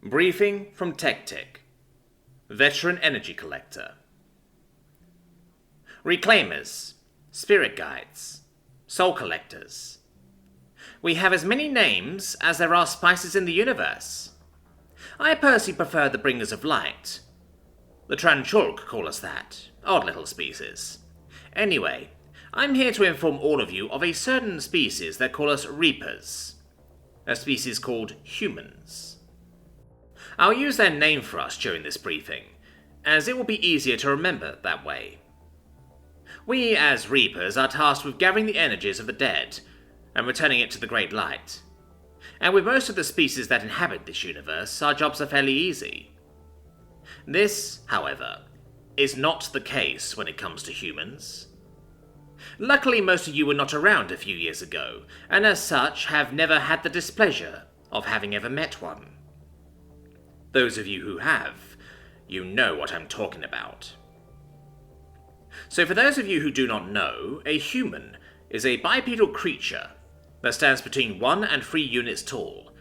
Briefing from TechTick, Veteran Energy Collector. Reclaimers, Spirit Guides, Soul Collectors. We have as many names as there are spices in the universe. I personally prefer the Bringers of Light. The Tranchulk call us that. Odd little species. Anyway, I'm here to inform all of you of a certain species that call us Reapers. A species called humans. I'll use their name for us during this briefing, as it will be easier to remember that way. We, as Reapers, are tasked with gathering the energies of the dead and returning it to the Great Light. And with most of the species that inhabit this universe, our jobs are fairly easy. This, however, is not the case when it comes to humans. Luckily, most of you were not around a few years ago, and as such have never had the displeasure of having ever met one. Those of you who have, you know what I'm talking about. So for those of you who do not know, a human is a bipedal creature that stands between 1 and 3 units tall,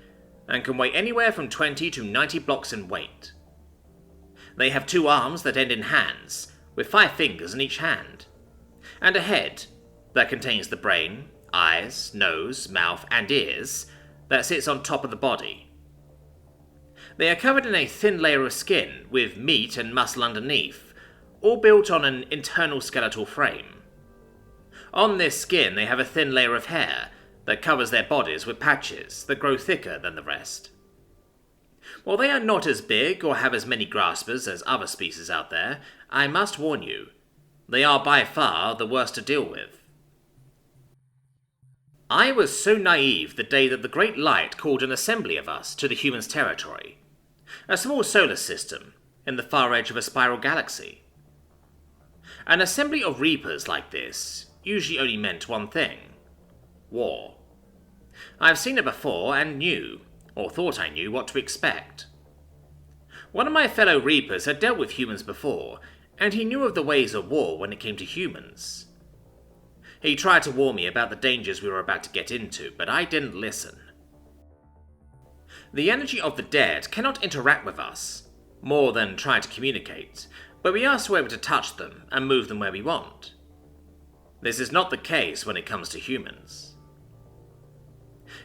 and can weigh anywhere from 20 to 90 blocks in weight. They have 2 arms that end in hands, with 5 fingers in each hand, and a head that contains the brain, eyes, nose, mouth, and ears that sits on top of the body. They are covered in a thin layer of skin, with meat and muscle underneath, all built on an internal skeletal frame. On this skin they have a thin layer of hair that covers their bodies with patches that grow thicker than the rest. While they are not as big or have as many graspers as other species out there, I must warn you, they are by far the worst to deal with. I was so naive the day that the Great Light called an assembly of us to the humans' territory, a small solar system in the far edge of a spiral galaxy. An assembly of Reapers like this usually only meant one thing: war. I've seen it before and knew, or thought I knew, what to expect. One of my fellow Reapers had dealt with humans before, and he knew of the ways of war when it came to humans. He tried to warn me about the dangers we were about to get into, but I didn't listen. The energy of the dead cannot interact with us, more than try to communicate, but we are still able to touch them and move them where we want. This is not the case when it comes to humans.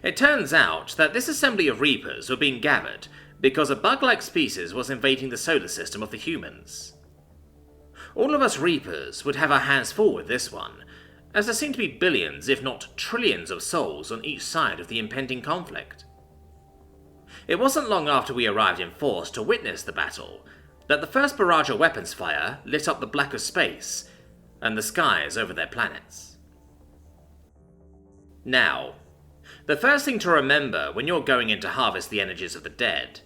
It turns out that this assembly of Reapers were being gathered because a bug-like species was invading the solar system of the humans. All of us Reapers would have our hands full with this one, as there seem to be billions, if not trillions of souls on each side of the impending conflict. It wasn't long after we arrived in force to witness the battle that the first barrage of weapons fire lit up the black of space and the skies over their planets. Now, the first thing to remember when you're going in to harvest the energies of the dead,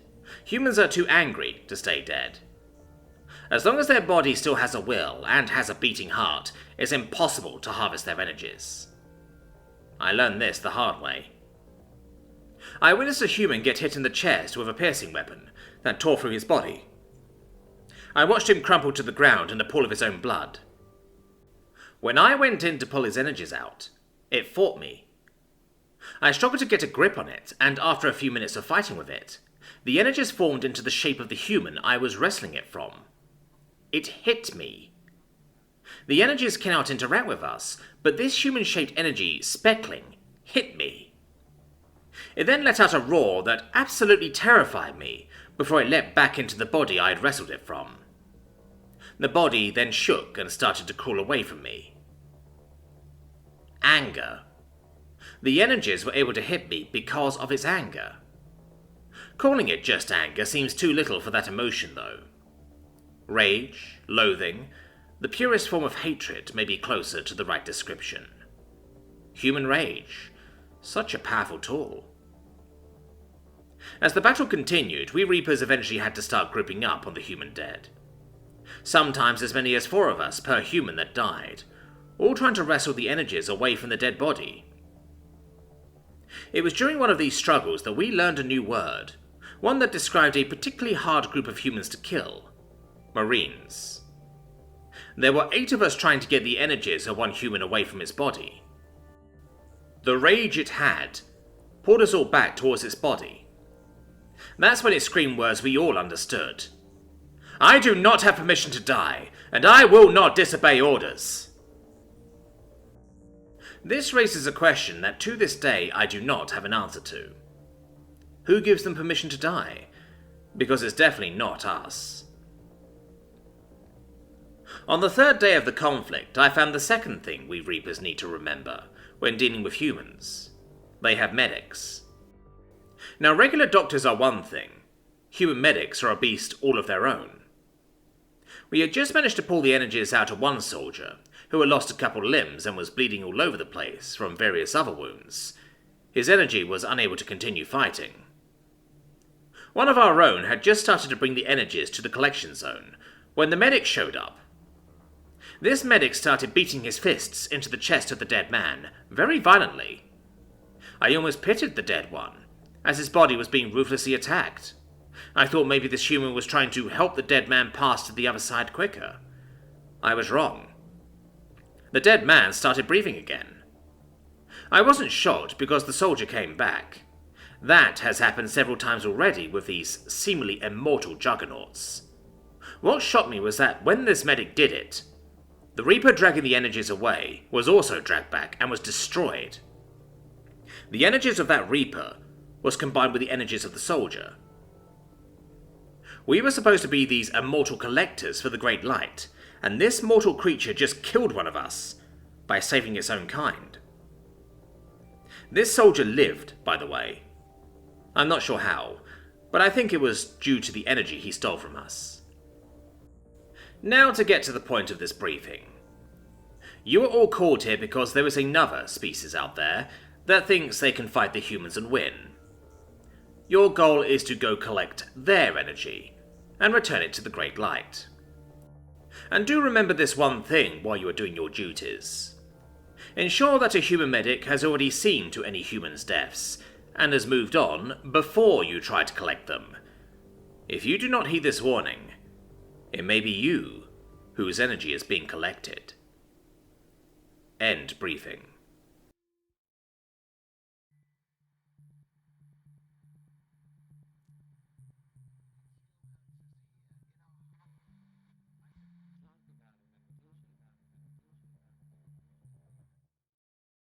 humans are too angry to stay dead. As long as their body still has a will and has a beating heart, it's impossible to harvest their energies. I learned this the hard way. I witnessed a human get hit in the chest with a piercing weapon that tore through his body. I watched him crumple to the ground in a pool of his own blood. When I went in to pull his energies out, it fought me. I struggled to get a grip on it, and after a few minutes of fighting with it, the energies formed into the shape of the human I was wrestling it from. It hit me. The energies cannot interact with us, but this human-shaped energy, speckling, hit me. It then let out a roar that absolutely terrified me before it leapt back into the body I had wrestled it from. The body then shook and started to crawl away from me. Anger. The energies were able to hit me because of its anger. Calling it just anger seems too little for that emotion, though. Rage, loathing, the purest form of hatred may be closer to the right description. Human rage. Such a powerful tool. As the battle continued, we Reapers eventually had to start grouping up on the human dead. Sometimes as many as 4 of us per human that died, all trying to wrestle the energies away from the dead body. It was during one of these struggles that we learned a new word, one that described a particularly hard group of humans to kill: Marines. There were 8 of us trying to get the energies of one human away from its body. The rage it had pulled us all back towards its body. That's when it screamed words we all understood. "I do not have permission to die, and I will not disobey orders." This raises a question that to this day I do not have an answer to. Who gives them permission to die? Because it's definitely not us. On the third day of the conflict, I found the second thing we Reapers need to remember when dealing with humans. They have medics. Now, regular doctors are one thing. Human medics are a beast all of their own. We had just managed to pull the energies out of one soldier, who had lost a couple limbs and was bleeding all over the place from various other wounds. His energy was unable to continue fighting. One of our own had just started to bring the energies to the collection zone when the medic showed up. This medic started beating his fists into the chest of the dead man very violently. I almost pitied the dead one, as his body was being ruthlessly attacked. I thought maybe this human was trying to help the dead man pass to the other side quicker. I was wrong. The dead man started breathing again. I wasn't shocked because the soldier came back. That has happened several times already with these seemingly immortal juggernauts. What shocked me was that when this medic did it, the Reaper dragging the energies away was also dragged back and was destroyed. The energies of that Reaper was combined with the energies of the soldier. We were supposed to be these immortal collectors for the Great Light, and this mortal creature just killed one of us by saving its own kind. This soldier lived, by the way. I'm not sure how, but I think it was due to the energy he stole from us. Now to get to the point of this briefing. You are all called here because there is another species out there that thinks they can fight the humans and win. Your goal is to go collect their energy and return it to the Great Light. And do remember this one thing while you are doing your duties. Ensure that a human medic has already seen to any humans' deaths and has moved on before you try to collect them. If you do not heed this warning, it may be you whose energy is being collected. End briefing.